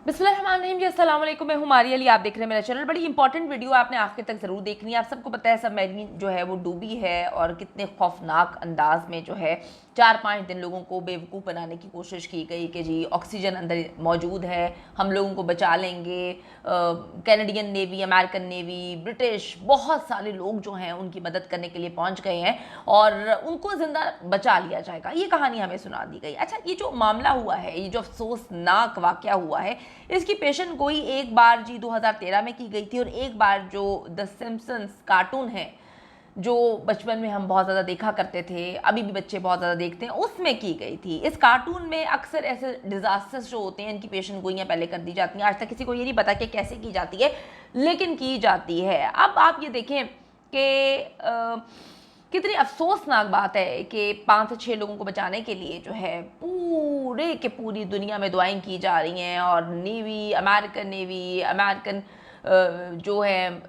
बिस्मिल्लाहिर्रहमानिर्रहीम जी, अस्सलाम वालेकुम। मैं हूँ मारी अली, आप देख रहे हैं मेरा चैनल। बड़ी इंपॉर्टेंट वीडियो आपने आखिर तक ज़रूर देखनी है। आप सबको पता है सबमरीन जो है वो डूबी है और कितने खौफनाक अंदाज में जो है 4-5 दिन लोगों को बेवकूफ़ बनाने की कोशिश की गई कि जी ऑक्सीजन अंदर मौजूद है, हम लोगों को बचा लेंगे। Canadian navy, American navy, British, बहुत सारे लोग जो हैं उनकी मदद करने के लिए पहुँच गए हैं और उनको ज़िंदा बचा लिया जाएगा, ये कहानी हमें सुना दी गई। अच्छा, ये जो मामला हुआ है, ये जो अफसोसनाक वाक़या हुआ है, इसकी पेशन गोई एक बार जी 2013 में की गई थी और एक बार जो द सिम्पसन्स कार्टून है जो बचपन में हम बहुत ज़्यादा देखा करते थे, अभी भी बच्चे बहुत ज़्यादा देखते हैं, उसमें की गई थी। इस कार्टून में अक्सर ऐसे डिज़ास्टर्स जो होते हैं इनकी पेशन गोइयाँ पहले कर दी जाती हैं। आज तक किसी को ये नहीं पता कि कैसे की जाती है, लेकिन की जाती है। अब आप ये देखें कि कितनी अफसोसनाक बात है कि 5 से 6 लोगों को बचाने के लिए जो है पूरे के पूरी दुनिया में दुआएं की जा रही हैं और नेवी, अमेरिकन जो है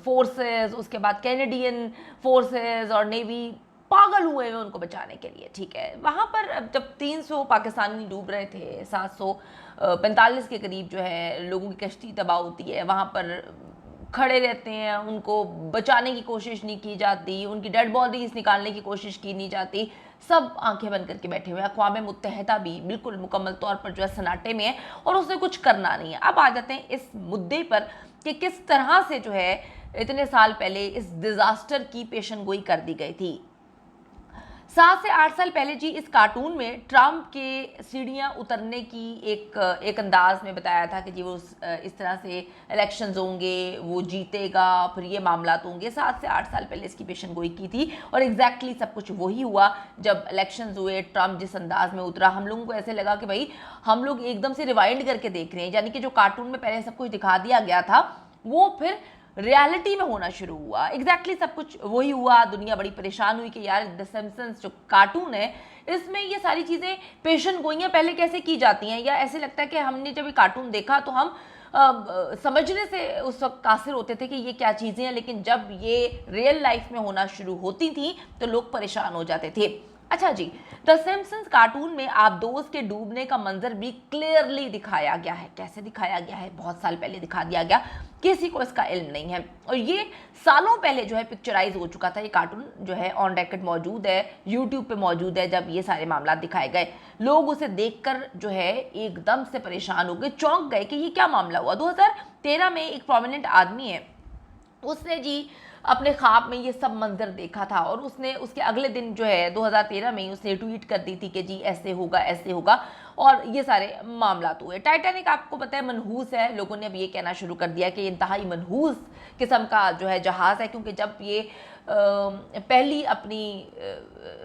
फोर्सेस, उसके बाद कैनेडियन फोर्सेस और नेवी पागल हुए हैं उनको बचाने के लिए। ठीक है, वहाँ पर जब 300 पाकिस्तानी डूब रहे थे, 745 के करीब जो है लोगों की कश्ती तबाह होती है, वहाँ पर खड़े रहते हैं, उनको बचाने की कोशिश नहीं की जाती, उनकी डेड बॉडीज निकालने की कोशिश की नहीं जाती, सब आंखें बंद करके बैठे हुए हैं। अक़वाम मुत्तहिदा भी बिल्कुल मुकम्मल तौर पर जो है सन्नाटे में है और उसने कुछ करना नहीं है। अब आ जाते हैं इस मुद्दे पर कि किस तरह से जो है इतने साल पहले इस डिज़ास्टर की पेशन गोई कर दी गई थी। 7 से 8 साल पहले जी इस कार्टून में ट्रम्प के सीढ़ियाँ उतरने की एक अंदाज में बताया था कि जी वो इस तरह से इलेक्शंस होंगे, वो जीतेगा, फिर ये मामलात होंगे। 7 से 8 साल पहले इसकी पेशन गोई की थी और एग्जैक्टली सब कुछ वही हुआ। जब इलेक्शंस हुए, ट्रम्प जिस अंदाज में उतरा, हम लोगों को ऐसे लगा कि भाई हम लोग एकदम से रिवाइंड करके देख रहे हैं, यानी कि जो कार्टून में पहले सब कुछ दिखा दिया गया था वो फिर रियलिटी में होना शुरू हुआ। एग्जैक्टली सब कुछ वही हुआ। दुनिया बड़ी परेशान हुई कि यार द सिम्पसन्स जो कार्टून है इसमें ये सारी चीज़ें पेशन गोइयाँ पहले कैसे की जाती हैं, या ऐसे लगता है कि हमने जब ये कार्टून देखा तो हम समझने से उस वक्त कासिर होते थे कि ये क्या चीज़ें हैं, लेकिन जब ये रियल लाइफ में होना शुरू होती थी तो लोग परेशान हो जाते थे। अच्छा जी, द सिम्पसन्स कार्टून में आबदोस के डूबने का मंजर भी क्लियरली दिखाया गया है। कैसे दिखाया गया है? बहुत साल पहले दिखा दिया गया, किसी को इसका इल्म नहीं है और ये सालों पहले जो है पिक्चराइज हो चुका था। ये कार्टून जो है ऑन रिकॉर्ड मौजूद है, यूट्यूब पे मौजूद है। जब ये सारे मामला दिखाए गए, लोग उसे देखकर जो है एकदम से परेशान हो गए, चौंक गए कि ये क्या मामला हुआ। 2013 में एक प्रोमिनेंट आदमी है, उसने जी अपने ख्वाब में ये सब मंजर देखा था और उसने उसके अगले दिन जो है 2013 में ही उसने ट्वीट कर दी थी कि जी ऐसे होगा और ये सारे मामला हुए। टाइटैनिक आपको पता है मनहूस है, लोगों ने अब ये कहना शुरू कर दिया कि इंतहाई मनहूस किस्म का जो है जहाज़ है, क्योंकि जब ये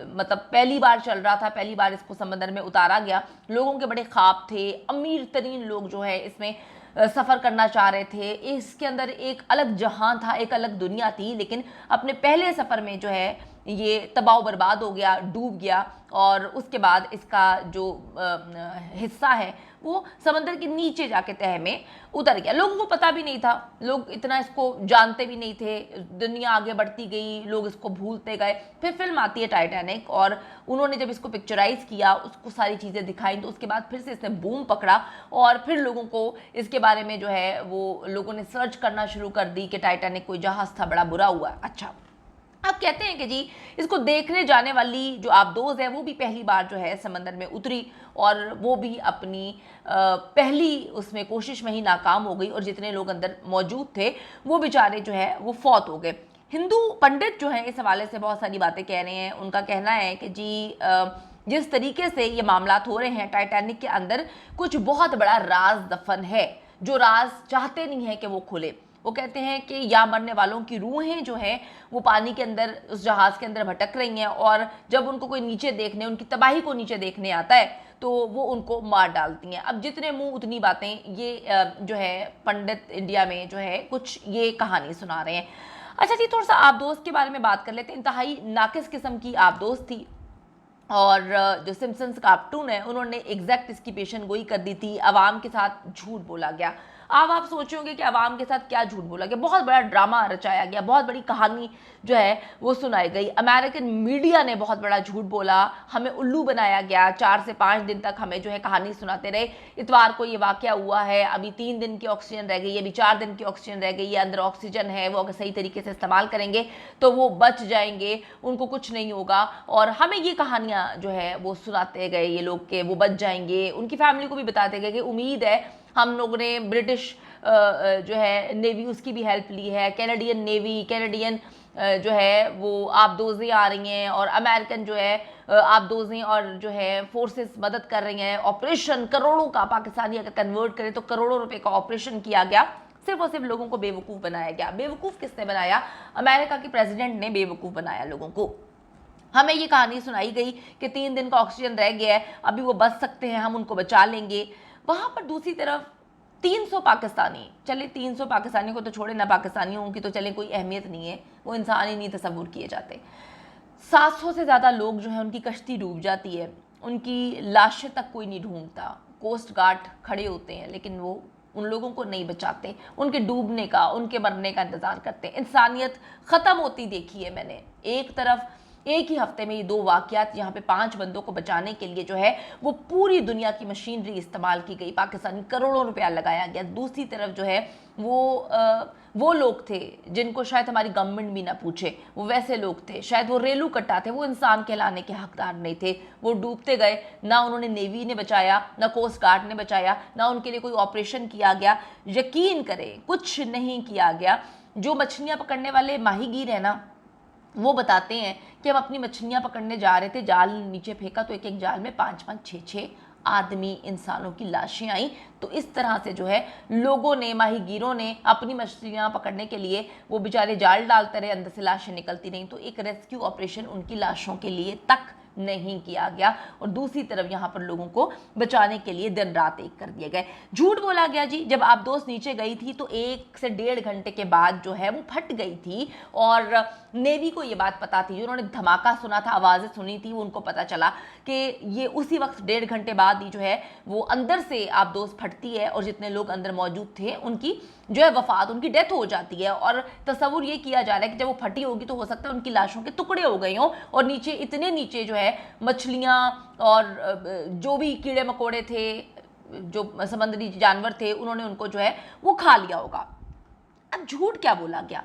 मतलब पहली बार चल रहा था, पहली बार इसको समंदर में उतारा गया, लोगों के बड़े ख्वाब थे। अमीर तरीन लोग जो है इसमें सफ़र करना चाह रहे थे। इसके अंदर एक अलग जहां था, एक अलग दुनिया थी, लेकिन अपने पहले सफ़र में जो है ये तबाह बर्बाद हो गया, डूब गया और उसके बाद इसका जो हिस्सा है वो समंदर के नीचे जाके तह में उतर गया। लोगों को पता भी नहीं था, लोग इतना इसको जानते भी नहीं थे। दुनिया आगे बढ़ती गई, लोग इसको भूलते गए। फिर फिल्म आती है टाइटैनिक और उन्होंने जब इसको पिक्चराइज किया, उसको सारी चीज़ें दिखाई, तो उसके बाद फिर से इसने बूम पकड़ा और फिर लोगों को इसके बारे में जो है वो लोगों ने सर्च करना शुरू कर दी कि टाइटैनिक कोई जहाज़ था, बड़ा बुरा हुआ। अच्छा, अब कहते हैं कि जी इसको देखने जाने वाली जो आबदोज़ है वो भी पहली बार जो है समंदर में उतरी और वो भी अपनी पहली उसमें कोशिश में ही नाकाम हो गई और जितने लोग अंदर मौजूद थे वो बेचारे जो है वो फौत हो गए। हिंदू पंडित जो हैं इस हवाले से बहुत सारी बातें कह रहे हैं। उनका कहना है कि जी जिस तरीके से ये मामलात हो रहे हैं, टाइटैनिक के अंदर कुछ बहुत बड़ा राज दफन है, जो राज चाहते नहीं है कि वो खुले। वो कहते हैं कि या मरने वालों की रूहें जो हैं वो पानी के अंदर उस जहाज़ के अंदर भटक रही हैं और जब उनको कोई नीचे देखने, उनकी तबाही को नीचे देखने आता है तो वो उनको मार डालती हैं। अब जितने मुंह उतनी बातें, ये जो है पंडित इंडिया में जो है कुछ ये कहानी सुना रहे हैं। अच्छा जी, थोड़ा सा आबदोज़ के बारे में बात कर लेते हैं। इंतहाई नाकिस किस्म की आबदोज़ थी और जो सिम्पसन्स कार्टून है उन्होंने एग्जैक्ट इसकी पेशन गोई कर दी थी। आवाम के साथ झूठ बोला गया, अब आप सोचोगे कि अवाम के साथ क्या झूठ बोला गया, बहुत बड़ा ड्रामा रचाया गया, बहुत बड़ी कहानी जो है वो सुनाई गई। अमेरिकन मीडिया ने बहुत बड़ा झूठ बोला, हमें उल्लू बनाया गया, 4 से 5 दिन तक हमें जो है कहानी सुनाते रहे। इतवार को ये वाकया हुआ है, अभी 3 दिन की ऑक्सीजन रह गई है, अभी 4 दिन की ऑक्सीजन रह गई है, अंदर ऑक्सीजन है, वो अगर सही तरीके से इस्तेमाल करेंगे तो वो बच जाएंगे, उनको कुछ नहीं होगा। और हमें ये कहानियाँ जो है वो सुनाते गए ये लोग के वो बच जाएंगे, उनकी फैमिली को भी बताते गए कि उम्मीद है। हम लोगों ने ब्रिटिश जो है नेवी उसकी भी हेल्प ली है, कैनेडियन नेवी, कैनेडियन जो है वो आबदोज़ें आ रही हैं, और अमेरिकन जो है आबदोज़ें और जो है फोर्सेस मदद कर रही हैं। ऑपरेशन करोड़ों का, पाकिस्तानी अगर कन्वर्ट करें तो करोड़ों रुपए का ऑपरेशन किया गया, सिर्फ और सिर्फ लोगों को बेवकूफ़ बनाया गया। बेवकूफ़ किसने बनाया? अमेरिका के प्रेसिडेंट ने बेवकूफ़ बनाया लोगों को। हमें ये कहानी सुनाई गई कि 3 दिन का ऑक्सीजन रह गया है, अभी वो बच सकते हैं, हम उनको बचा लेंगे। वहाँ पर दूसरी तरफ 300 पाकिस्तानी, चले 300 पाकिस्तानी को तो छोड़े ना, पाकिस्तानियों की तो चले कोई अहमियत नहीं है, वो इंसान ही नहीं तस्वुर किए जाते। 700 से ज़्यादा लोग जो है उनकी कश्ती डूब जाती है, उनकी लाशें तक कोई नहीं ढूंढता, कोस्ट गार्ड खड़े होते हैं लेकिन वो उन लोगों को नहीं बचाते, उनके डूबने का, उनके मरने का इंतज़ार करते हैं। इंसानियत ख़त्म होती देखी है मैंने। एक तरफ एक ही हफ्ते में ये 2 वाक़यात, यहाँ पे 5 बंदों को बचाने के लिए जो है वो पूरी दुनिया की मशीनरी इस्तेमाल की गई, पाकिस्तानी करोड़ों रुपया लगाया गया। दूसरी तरफ जो है वो लोग थे जिनको शायद हमारी गवर्नमेंट भी ना पूछे, वो वैसे लोग थे, शायद वो रेलू कट्टा थे, वो इंसान कहलाने के हकदार नहीं थे। वो डूबते गए, ना उन्होंने नेवी ने बचाया, ना कोस्ट गार्ड ने बचाया, ना उनके लिए कोई ऑपरेशन किया गया। यकीन करें कुछ नहीं किया गया। जो मछलियाँ पकड़ने वाले माहीगीर हैं ना, वो बताते हैं कि हम अपनी मछलियाँ पकड़ने जा रहे थे, जाल नीचे फेंका तो एक एक जाल में 5-5, 6-6 आदमी, इंसानों की लाशें आई। तो इस तरह से जो है लोगों ने, माहीगीरों ने अपनी मछलियाँ पकड़ने के लिए वो बेचारे जाल डालते रहे, अंदर से लाशें निकलती रहीं, तो एक रेस्क्यू ऑपरेशन उनकी लाशों के लिए तक नहीं किया गया। और दूसरी तरफ यहाँ पर लोगों को बचाने के लिए दिन रात एक कर दिए गए। झूठ बोला गया जी, जब आबदोज़ नीचे गई थी तो 1 से 1.5 घंटे के बाद जो है वो फट गई थी, और नेवी को ये बात पता थी, उन्होंने धमाका सुना था, आवाज़ें सुनी थी, उनको पता चला कि ये उसी वक्त 1.5 घंटे बाद ही जो है वो अंदर से आबदोज़ फटती है, और जितने लोग अंदर मौजूद थे उनकी जो है वफात, उनकी डेथ हो जाती है। और तस्वुर ये किया जा रहा है कि जब वो फटी होगी तो हो सकता है उनकी लाशों के टुकड़े हो गए हों, और नीचे इतने नीचे जो है मछलियाँ और जो भी कीड़े मकोड़े थे, जो समुद्री जानवर थे, उन्होंने उनको जो है वो खा लिया होगा। अब झूठ क्या बोला गया?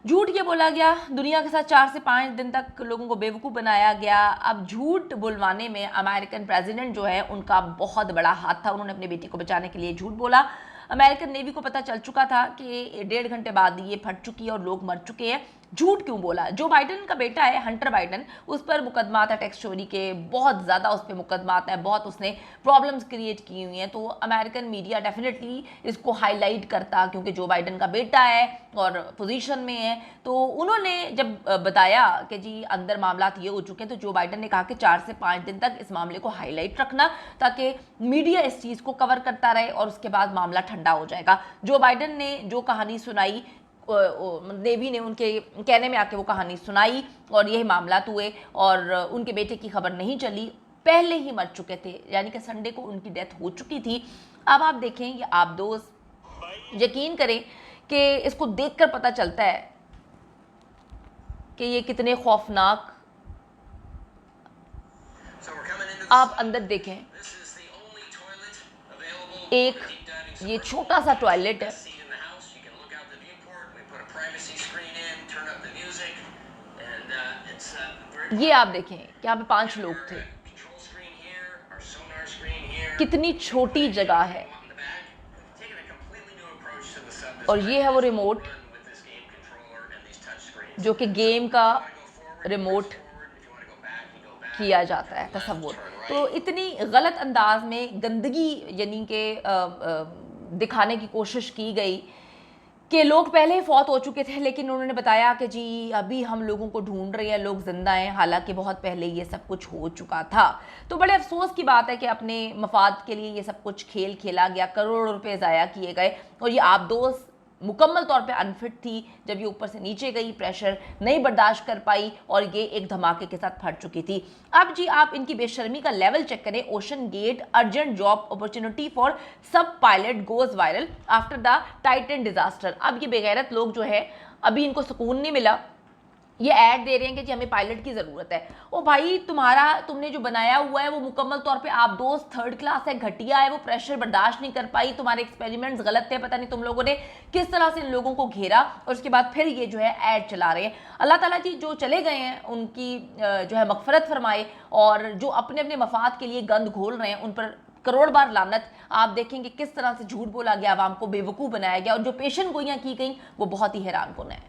झूठ ये बोला गया, दुनिया के साथ 4 से 5 दिन तक लोगों को बेवकूफ़ बनाया गया। अब झूठ बुलवाने में अमेरिकन प्रेसिडेंट जो है उनका बहुत बड़ा हाथ था, उन्होंने अपनी बेटी को बचाने के लिए झूठ बोला। अमेरिकन नेवी को पता चल चुका था कि 1.5 घंटे बाद ये फट चुकी है और लोग मर चुके हैं। झूठ क्यों बोला? जो बाइडन का बेटा है हंटर बाइडन, उस पर मुकदमात है टैक्स चोरी के, बहुत ज़्यादा उस पर मुकदमात हैं, बहुत उसने प्रॉब्लम्स क्रिएट की हुई हैं। तो अमेरिकन मीडिया डेफिनेटली इसको हाईलाइट करता, क्योंकि जो बाइडन का बेटा है और पोजीशन में है। तो उन्होंने जब बताया कि जी अंदर मामला ये हो चुके हैं, तो जो बाइडन ने कहा कि 4 से 5 दिन तक इस मामले को हाईलाइट रखना, ताकि मीडिया इस चीज़ को कवर करता रहे और उसके बाद मामला ठंडा हो जाएगा। जो बाइडन ने जो कहानी सुनाई, नेवी ने उनके कहने में आके वो कहानी सुनाई और यही मामला हुए, और उनके बेटे की खबर नहीं चली, पहले ही मर चुके थे, यानी कि संडे को उनकी डेथ हो चुकी थी। अब आप देखें ये आबदोज़, यकीन करें कि इसको देखकर पता चलता है कि ये कितने खौफनाक। आप अंदर देखें, एक ये छोटा सा टॉयलेट है, ये आप देखें कि यहाँ पे 5 लोग थे, कितनी छोटी जगह है, और ये है वो रिमोट जो कि गेम का रिमोट किया जाता है, तस्वुर। तो इतनी गलत अंदाज में गंदगी यानी कि दिखाने की कोशिश की गई कि लोग पहले ही फौत हो चुके थे, लेकिन उन्होंने बताया कि जी अभी हम लोगों को ढूंढ रहे हैं, लोग जिंदा हैं, हालांकि बहुत पहले ये सब कुछ हो चुका था। तो बड़े अफसोस की बात है कि अपने मफाद के लिए ये सब कुछ खेल खेला गया, करोड़ों रुपए ज़ाया किए गए, और ये आबदोज़ मुकम्मल तौर पे अनफिट थी। जब ये ऊपर से नीचे गई, प्रेशर नहीं बर्दाश्त कर पाई और ये एक धमाके के साथ फट चुकी थी। अब जी आप इनकी बेशर्मी का लेवल चेक करें। OceanGate urgent job opportunity for sub pilot goes viral after the Titan disaster. अब ये बेगैरत लोग जो है, अभी इनको सुकून नहीं मिला, ये ऐड दे रहे हैं कि जी हमें पायलट की ज़रूरत है। ओ भाई, तुमने जो बनाया हुआ है वो मुकम्मल तौर पे आप दोस्त थर्ड क्लास है, घटिया है, वो प्रेशर बर्दाश्त नहीं कर पाई, तुम्हारे एक्सपेरिमेंट्स गलत थे, पता नहीं तुम लोगों ने किस तरह से इन लोगों को घेरा और उसके बाद फिर ये जो है ऐड चला रहे हैं। अल्लाह ताला जी जो चले गए हैं उनकी जो है मगफरत फरमाए, और जो अपने अपने मफाद के लिए गंद घोल रहे हैं उन पर करोड़ बार लानत। आप देखेंगे किस तरह से झूठ बोला गया, आवाम को बेवकूफ़ बनाया गया और जो पेशन गोइयाँ की गई वो बहुत ही हैरान कुन है।